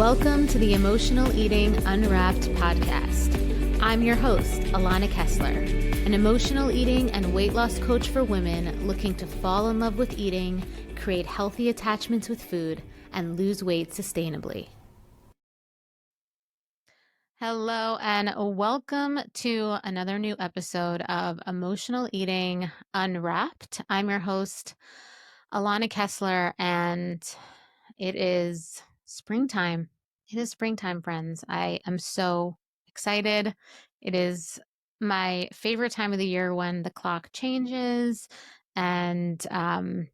Welcome to the Emotional Eating Unwrapped podcast. I'm your host, Alana Kessler, an emotional eating and weight loss coach for women looking to fall in love with eating, create healthy attachments with food, and lose weight sustainably. Hello, and welcome to another new episode of Emotional Eating Unwrapped. I'm your host, Alana Kessler, and it is springtime. It is springtime, friends. I am so excited. It is my favorite time of the year when the clock changes and, the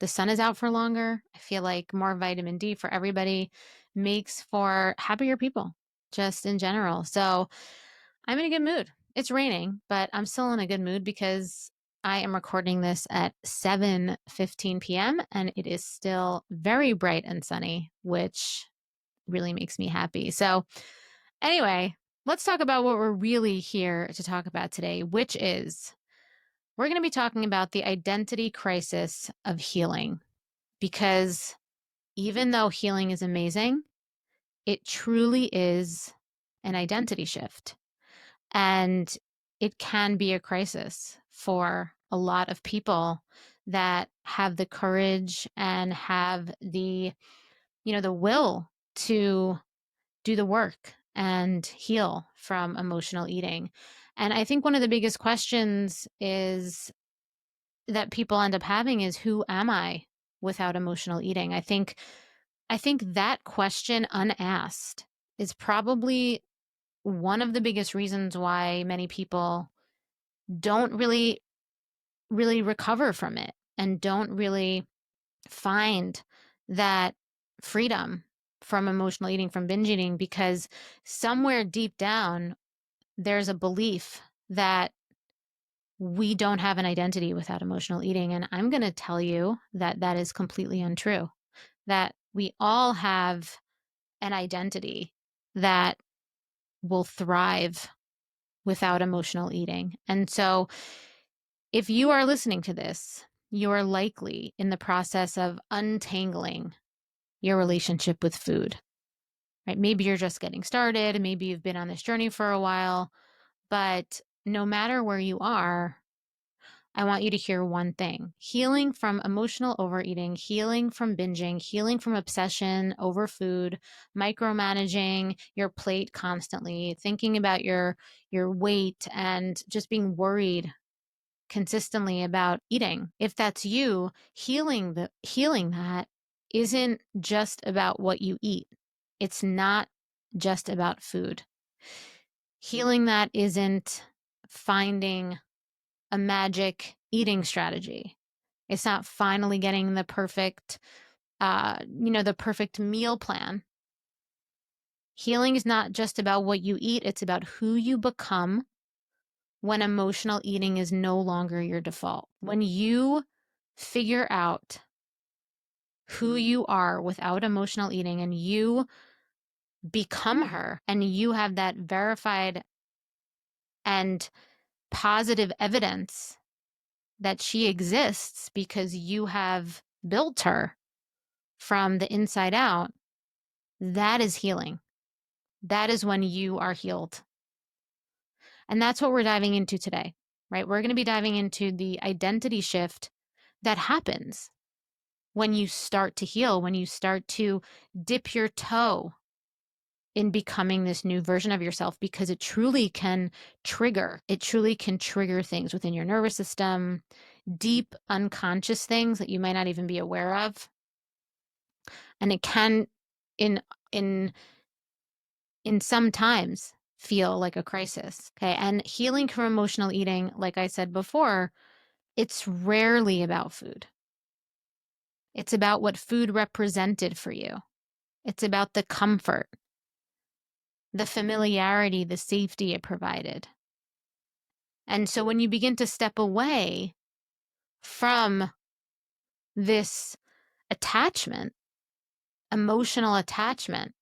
sun is out for longer. I feel like more vitamin D for everybody makes for happier people, just in general. So I'm in a good mood. It's raining, but I'm still in a good mood because I am recording this at 7:15 p.m. and it is still very bright and sunny, which really makes me happy. So anyway, let's talk about what we're really here to talk about today, which is we're going to be talking about the identity crisis of healing. Because even though healing is amazing, it truly is an identity shift. And it can be a crisis for a lot of people that have the courage and have the will to do the work and heal from emotional eating. And I think one of the biggest questions is that people end up having is, who am I without emotional eating? I think that question unasked is probably one of the biggest reasons why many people don't really recover from it and don't really find that freedom from emotional eating, from binge eating, because somewhere deep down, there's a belief that we don't have an identity without emotional eating. And I'm going to tell you that that is completely untrue, that we all have an identity that will thrive without emotional eating. And so if you are listening to this, you are likely in the process of untangling your relationship with food, right? Maybe you're just getting started. Maybe you've been on this journey for a while, but no matter where you are, I want you to hear one thing: healing from emotional overeating, healing from binging, healing from obsession over food, micromanaging your plate constantly, thinking about your weight and just being worried consistently about eating. If that's you, healing that isn't just about what you eat. It's not just about food. Healing that isn't finding a magic eating strategy. It's not finally getting the perfect meal plan. Healing is not just about what you eat. It's about who you become when emotional eating is no longer your default. When you figure out who you are without emotional eating and you become her, and you have that verified and positive evidence that she exists because you have built her from the inside out, that is healing. That is when you are healed. And that's what we're diving into today, right? We're going to be diving into the identity shift that happens when you start to heal, when you start to dip your toe in becoming this new version of yourself, because it truly can trigger things within your nervous system, deep unconscious things that you might not even be aware of. And it can in some times feel like a crisis. Okay. And healing from emotional eating, like I said before, it's rarely about food. It's about what food represented for you. It's about the comfort, the familiarity, the safety it provided. And so when you begin to step away from this attachment, emotional attachment,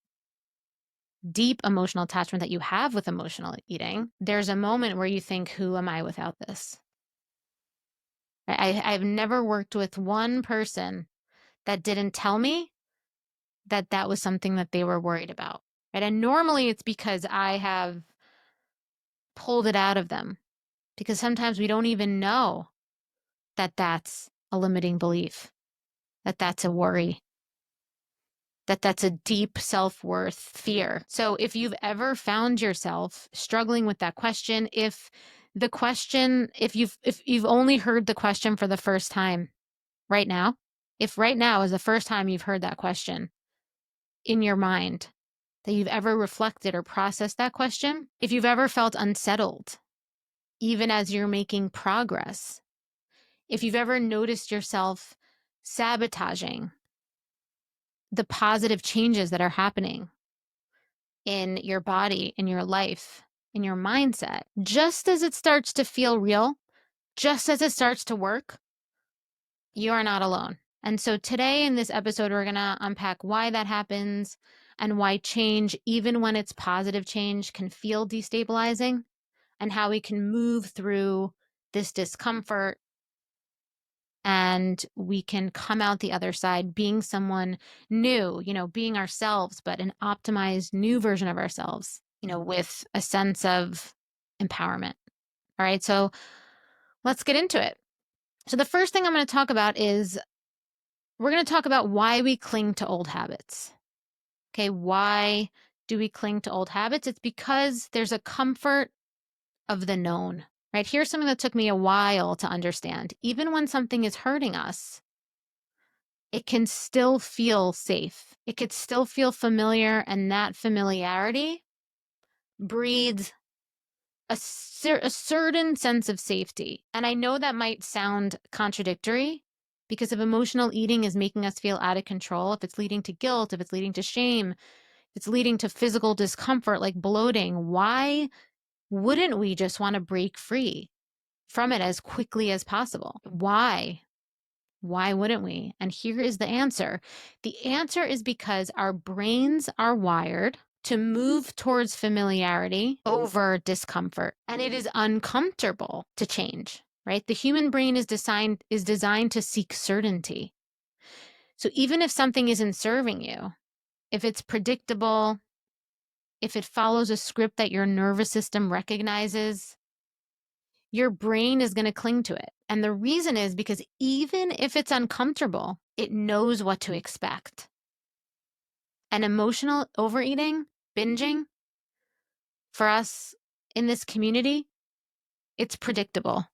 deep emotional attachment that you have with emotional eating, there's a moment where you think, who am I without this? I've never worked with one person that didn't tell me that that was something that they were worried about, right? And normally it's because I have pulled it out of them, because sometimes we don't even know that that's a limiting belief, that that's a worry, that that's a deep self-worth fear. So if you've ever found yourself struggling with that question, if you've only heard the question for the first time right now, if right now is the first time you've heard that question in your mind, that you've ever reflected or processed that question, if you've ever felt unsettled, even as you're making progress, if you've ever noticed yourself sabotaging the positive changes that are happening in your body, in your life, in your mindset, just as it starts to feel real, just as it starts to work, you are not alone. And so today in this episode, we're going to unpack why that happens and why change, even when it's positive change, can feel destabilizing, and how we can move through this discomfort and we can come out the other side being someone new, being ourselves, but an optimized new version of ourselves, with a sense of empowerment. All right, so let's get into it. So the first thing I'm going to talk about is we're going to talk about why we cling to old habits. Okay, why do we cling to old habits? It's because there's a comfort of the known, right? Here's something that took me a while to understand. Even when something is hurting us, it can still feel safe. It could still feel familiar, and that familiarity breeds a certain sense of safety. And I know that might sound contradictory, because if emotional eating is making us feel out of control, if it's leading to guilt, if it's leading to shame, if it's leading to physical discomfort like bloating, why wouldn't we just want to break free from it as quickly as possible? Why? Why wouldn't we? And here is the answer. The answer is because our brains are wired to move towards familiarity over discomfort. And it is uncomfortable to change, right? The human brain is designed to seek certainty. So even if something isn't serving you, if it's predictable, if it follows a script that your nervous system recognizes, your brain is going to cling to it. And the reason is because even if it's uncomfortable, it knows what to expect. And emotional overeating, binging, for us in this community, it's predictable.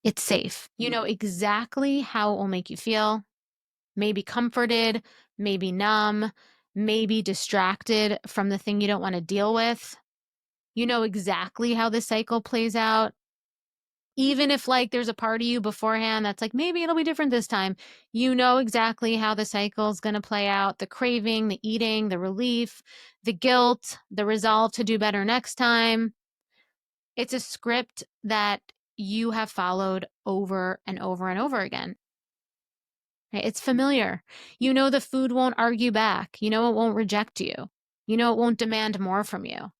It's safe. You know exactly how it will make you feel. Maybe comforted, maybe numb, maybe distracted from the thing you don't want to deal with. You know exactly how the cycle plays out. Even if there's a part of you beforehand that's like, maybe it'll be different this time, you know exactly how the cycle is going to play out. The craving, the eating, the relief, the guilt, the resolve to do better next time. It's a script that you have followed over and over and over again. Right? It's familiar. You know the food won't argue back. You know it won't reject you. You know it won't demand more from you.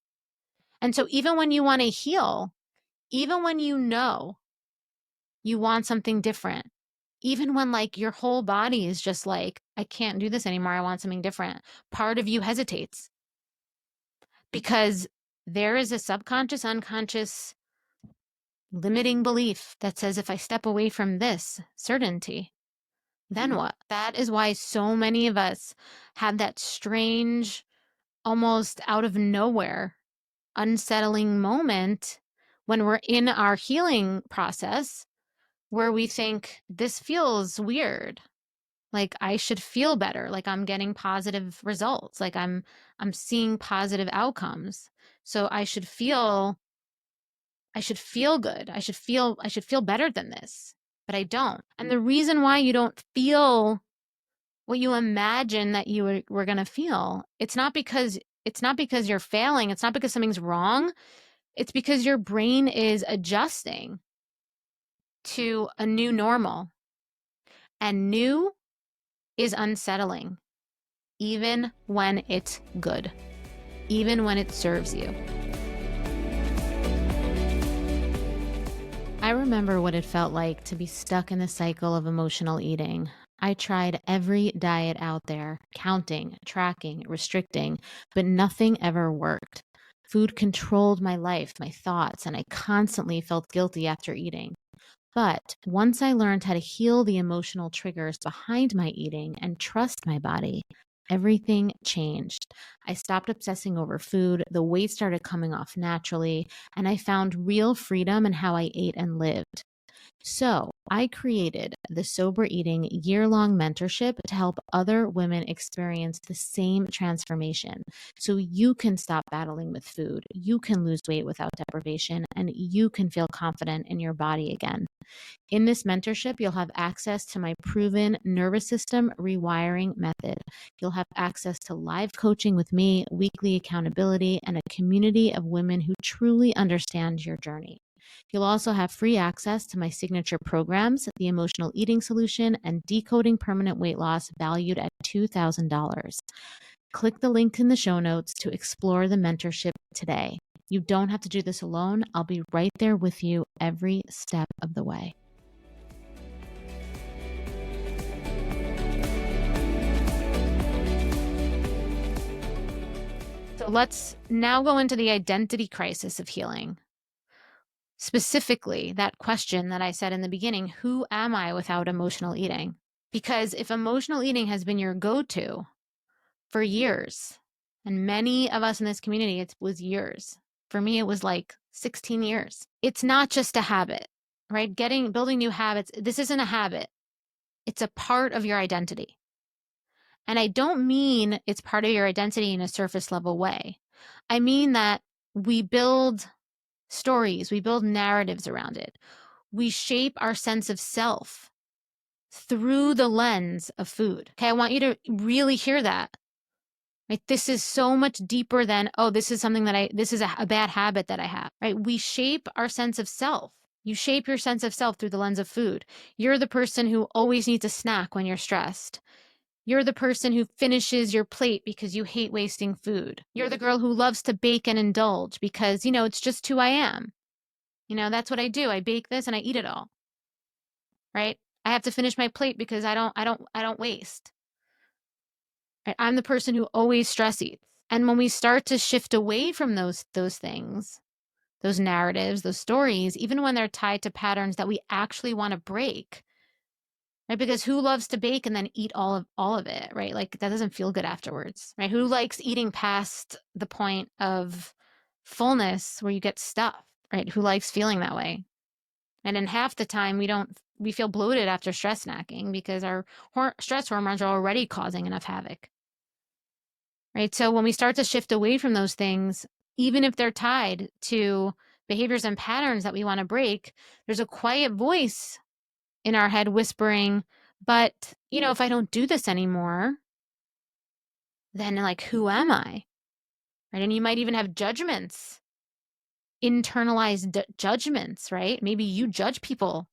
And so even when you want to heal, even when you know you want something different, even when your whole body is just like, I can't do this anymore, I want something different, part of you hesitates because there is a subconscious, unconscious limiting belief that says, if I step away from this certainty, then what? That is why so many of us have that strange, almost out of nowhere, unsettling moment when we're in our healing process where we think, this feels weird. I should feel better. I'm getting positive results. I'm seeing positive outcomes. So I should feel good. I should feel better than this, but I don't. And the reason why you don't feel what you imagine that you were going to feel, it's not because you're failing. It's not because something's wrong. It's because your brain is adjusting to a new normal. And new is unsettling, even when it's good, even when it serves you. I remember what it felt like to be stuck in the cycle of emotional eating. I tried every diet out there, counting, tracking, restricting, but nothing ever worked. Food controlled my life, my thoughts, and I constantly felt guilty after eating. But once I learned how to heal the emotional triggers behind my eating and trust my body, everything changed. I stopped obsessing over food, the weight started coming off naturally, and I found real freedom in how I ate and lived. So, I created the Sober Eating year-long mentorship to help other women experience the same transformation. So you can stop battling with food, you can lose weight without deprivation, and you can feel confident in your body again. In this mentorship, you'll have access to my proven nervous system rewiring method. You'll have access to live coaching with me, weekly accountability, and a community of women who truly understand your journey. You'll also have free access to my signature programs, the Emotional Eating Solution and Decoding Permanent Weight Loss, valued at $2,000. Click the link in the show notes to explore the mentorship today. You don't have to do this alone. I'll be right there with you every step of the way. So let's now go into the identity crisis of healing. Specifically, that question that I said in the beginning, who am I without emotional eating? Because if emotional eating has been your go-to for years, and many of us in this community, it was years. For me, it was like 16 years. It's not just a habit, right? Building new habits. This isn't a habit. It's a part of your identity. And I don't mean it's part of your identity in a surface level way. I mean that we build stories, we build narratives around it. We shape our sense of self through the lens of food. Okay, I want you to really hear that. Right? This is so much deeper than, oh, this is something that this is a bad habit that I have, right? We shape our sense of self. You shape your sense of self through the lens of food. You're the person who always needs a snack when you're stressed. You're the person who finishes your plate because you hate wasting food. You're the girl who loves to bake and indulge because, it's just who I am. That's what I do. I bake this and I eat it all. Right? I have to finish my plate because I don't waste. Right? I'm the person who always stress eats. And when we start to shift away from those things, those narratives, those stories, even when they're tied to patterns that we actually want to break, right? Because who loves to bake and then eat all of it, right? Like that doesn't feel good afterwards, right? Who likes eating past the point of fullness where you get stuffed, right? Who likes feeling that way? And in half the time, we feel bloated after stress snacking because our stress hormones are already causing enough havoc, right? So when we start to shift away from those things, even if they're tied to behaviors and patterns that we want to break, there's a quiet voice in our head whispering, but, if I don't do this anymore, then like, who am I? Right? And you might even have judgments, internalized judgments, right? Maybe you judge people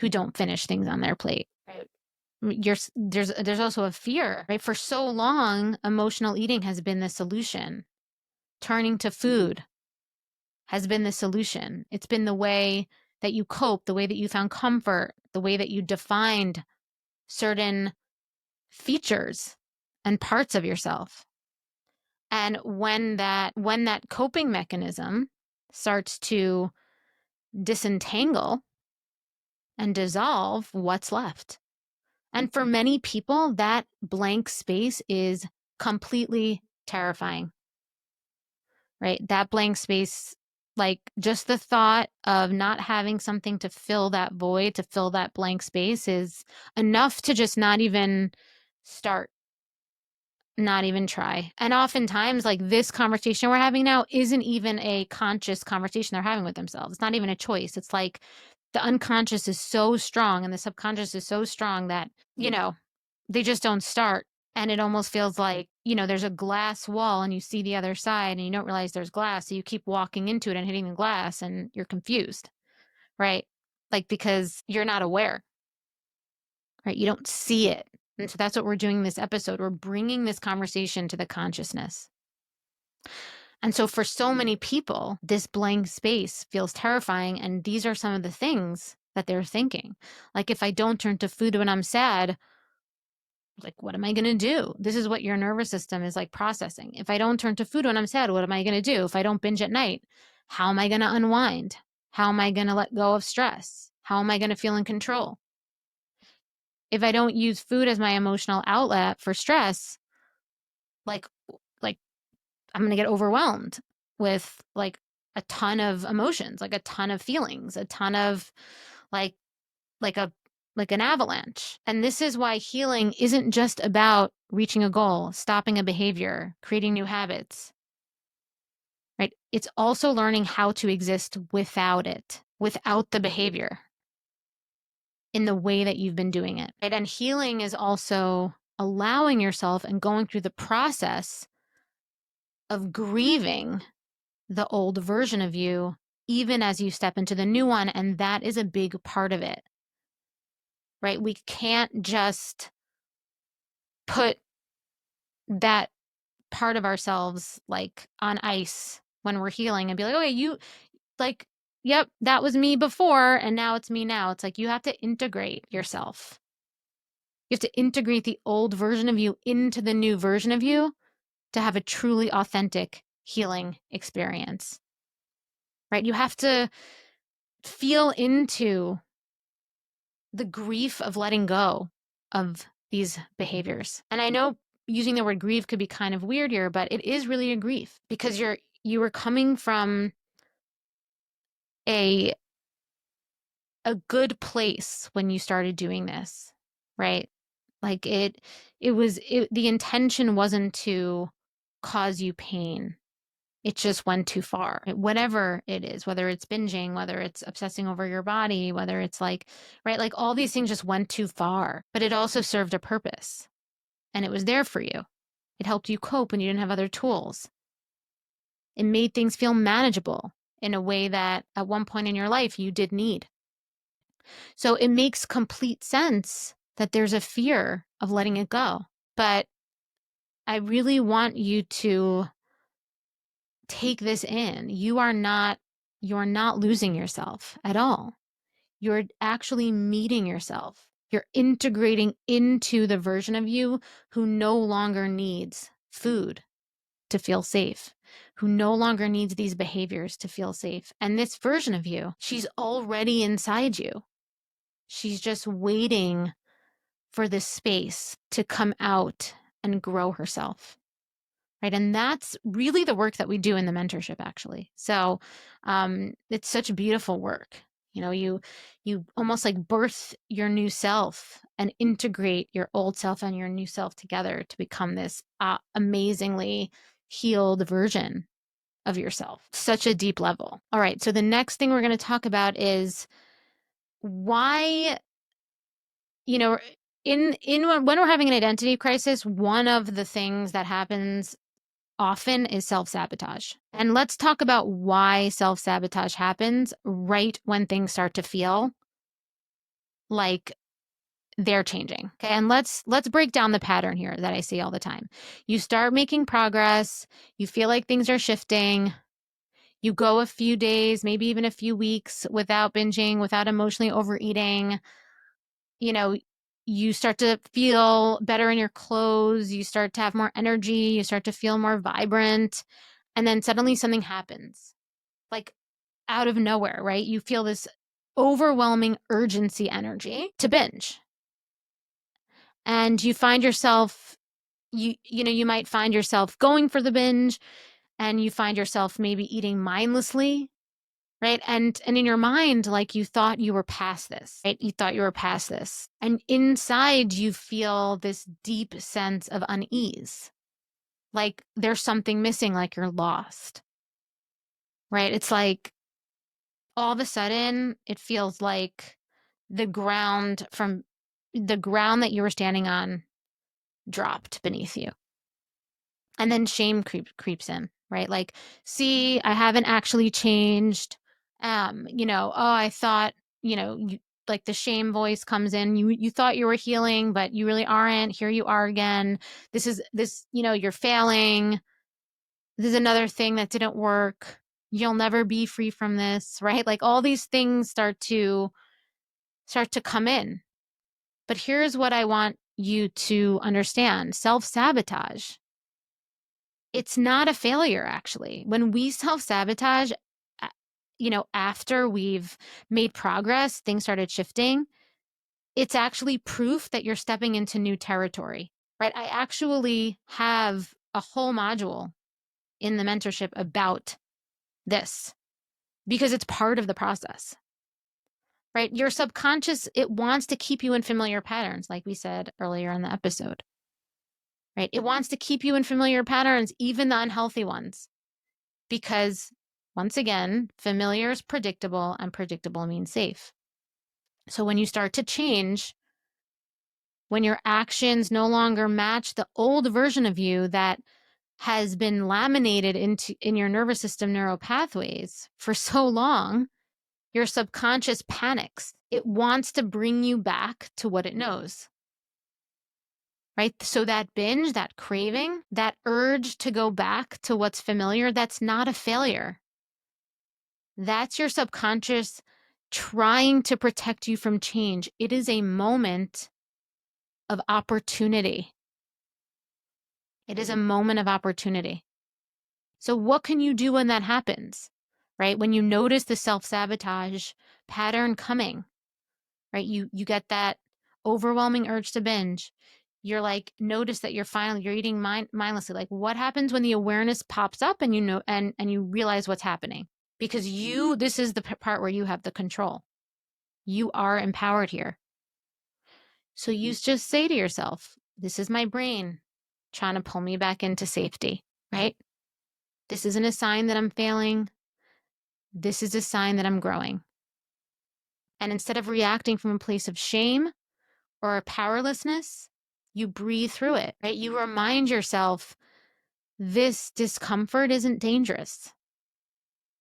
who don't finish things on their plate. Right? There's also a fear, right? For so long, emotional eating has been the solution. Turning to food has been the solution. It's been the way that you cope, the way that you found comfort, the way that you defined certain features and parts of yourself. And when that coping mechanism starts to disentangle and dissolve, what's left? And for many people, that blank space is completely terrifying, right? That blank space, like just the thought of not having something to fill that void, to fill that blank space is enough to just not even start, not even try. And oftentimes, like this conversation we're having now isn't even a conscious conversation they're having with themselves. It's not even a choice. It's like the unconscious is so strong and the subconscious is so strong that, they just don't start. And it almost feels like, there's a glass wall and you see the other side and you don't realize there's glass. So you keep walking into it and hitting the glass and you're confused, right? Like, because you're not aware, right? You don't see it. And so that's what we're doing in this episode. We're bringing this conversation to the consciousness. And so for so many people, this blank space feels terrifying. And these are some of the things that they're thinking. Like, if I don't turn to food when I'm sad, like, what am I going to do? This is what your nervous system is like processing. If I don't turn to food when I'm sad, what am I going to do? If I don't binge at night, how am I going to unwind? How am I going to let go of stress? How am I going to feel in control? If I don't use food as my emotional outlet for stress, like like I'm going to get overwhelmed with like a ton of emotions, like a ton of feelings, a ton of like like a like an avalanche. And this is why healing isn't just about reaching a goal, stopping a behavior, creating new habits, right? It's also learning how to exist without it, without the behavior in the way that you've been doing it, right? And healing is also allowing yourself and going through the process of grieving the old version of you, even as you step into the new one. And that is a big part of it, right? We can't just put that part of ourselves like on ice when we're healing and be like, okay, you like, yep, that was me before and now it's me now. It's like you have to integrate yourself. You have to integrate the old version of you into the new version of you to have a truly authentic healing experience, right? You have to feel into the grief of letting go of these behaviors. And I know using the word grief could be kind of weird here, but it is really a grief because you were coming from a a good place when you started doing this, right? Like the intention wasn't to cause you pain. It just went too far. Whatever it is, whether it's binging, whether it's obsessing over your body, whether it's like, right, like all these things just went too far, but it also served a purpose and it was there for you. It helped you cope when you didn't have other tools. It made things feel manageable in a way that at one point in your life you did need. So it makes complete sense that there's a fear of letting it go. But I really want you to take this in. You're not losing yourself at all. You're actually meeting yourself. You're integrating into the version of you who no longer needs food to feel safe, who no longer needs these behaviors to feel safe. And this version of you, she's already inside you. She's just waiting for this space to come out and grow herself. Right. And that's really the work that we do in the mentorship, actually. So it's such beautiful work. You know, you almost like birth your new self and integrate your old self and your new self together to become this amazingly healed version of yourself. Such a deep level. All right. So the next thing we're going to talk about is why, you know, in when we're having an identity crisis, one of the things that happens often is self-sabotage. And let's talk about why self-sabotage happens right when things start to feel like they're changing. Okay. And let's break down the pattern here that I see all the time. You start making progress, you feel like things are shifting, you go a few days, maybe even a few weeks without binging, without emotionally overeating. You know, you start to feel better in your clothes, you start to have more energy, you start to feel more vibrant, and then suddenly something happens, like out of nowhere, right? You feel this overwhelming urgency energy to binge. And you find yourself, you might find yourself going for the binge and you find yourself maybe eating mindlessly, right? And in your mind, like you thought you were past this, right? You thought you were past this. And inside you feel this deep sense of unease, like there's something missing, like you're lost, right? It's like all of a sudden it feels like the ground that you were standing on dropped beneath you. And then shame creeps in, right? Like, see, I haven't actually changed. Oh, I thought, like the shame voice comes in. You thought you were healing, but you really aren't. Here you are again. You're failing. This is another thing that didn't work. You'll never be free from this, right? Like all these things start to come in. But here's what I want you to understand. Self-sabotage. It's not a failure, actually. When we self-sabotage, after we've made progress, things started shifting, it's actually proof that you're stepping into new territory, right? I actually have a whole module in the mentorship about this because it's part of the process, right? Your subconscious, it wants to keep you in familiar patterns, like we said earlier in the episode, right? It wants to keep you in familiar patterns, even the unhealthy ones, because once again, familiar is predictable and predictable means safe. So when you start to change, when your actions no longer match the old version of you that has been laminated in your nervous system neural pathways for so long, your subconscious panics. It wants to bring you back to what it knows, right? So that binge, that craving, that urge to go back to what's familiar, that's not a failure. That's your subconscious trying to protect you from change. It is a moment of opportunity. It is a moment of opportunity. So what can you do when that happens, right? When you notice the self-sabotage pattern coming, right? You get that overwhelming urge to binge. You're like, notice that you're eating mindlessly. Like, what happens when the awareness pops up and and you realize what's happening? Because this is the part where you have the control. You are empowered here. So you just say to yourself, this is my brain trying to pull me back into safety, right? This isn't a sign that I'm failing. This is a sign that I'm growing. And instead of reacting from a place of shame or powerlessness, you breathe through it, right? You remind yourself, this discomfort isn't dangerous,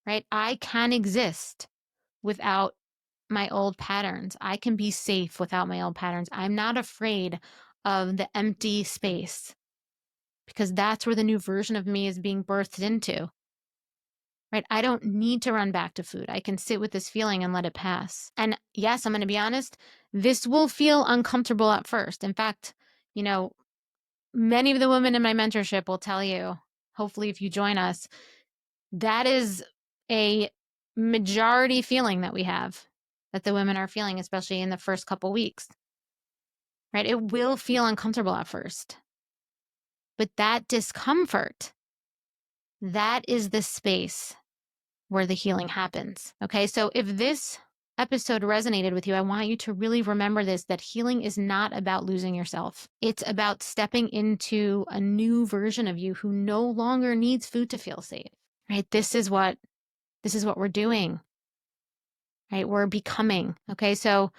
right? I can exist without my old patterns. I can be safe without my old patterns. I'm not afraid of the empty space because that's where the new version of me is being birthed into, right? I don't need to run back to food. I can sit with this feeling and let it pass. And yes, I'm going to be honest, this will feel uncomfortable at first. In fact, many of the women in my mentorship will tell you, hopefully if you join us, that is a majority feeling that we have, that the women are feeling, especially in the first couple weeks, right? It will feel uncomfortable at first. But that discomfort, that is the space where the healing happens. Okay, so if this episode resonated with you, I want you to really remember this, that healing is not about losing yourself. It's about stepping into a new version of you who no longer needs food to feel safe, right? This is what we're doing, right? We're becoming. Okay, so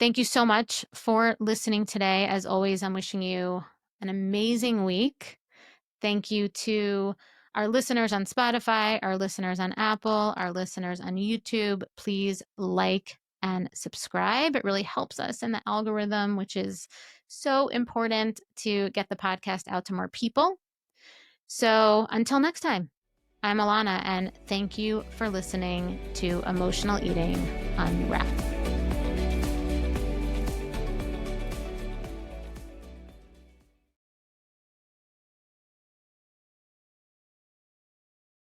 thank you so much for listening today. As always, I'm wishing you an amazing week. Thank you to our listeners on Spotify, our listeners on Apple, our listeners on YouTube. Please like and subscribe. It really helps us in the algorithm, which is so important to get the podcast out to more people. So until next time, I'm Alana, and thank you for listening to Emotional Eating Unwrapped.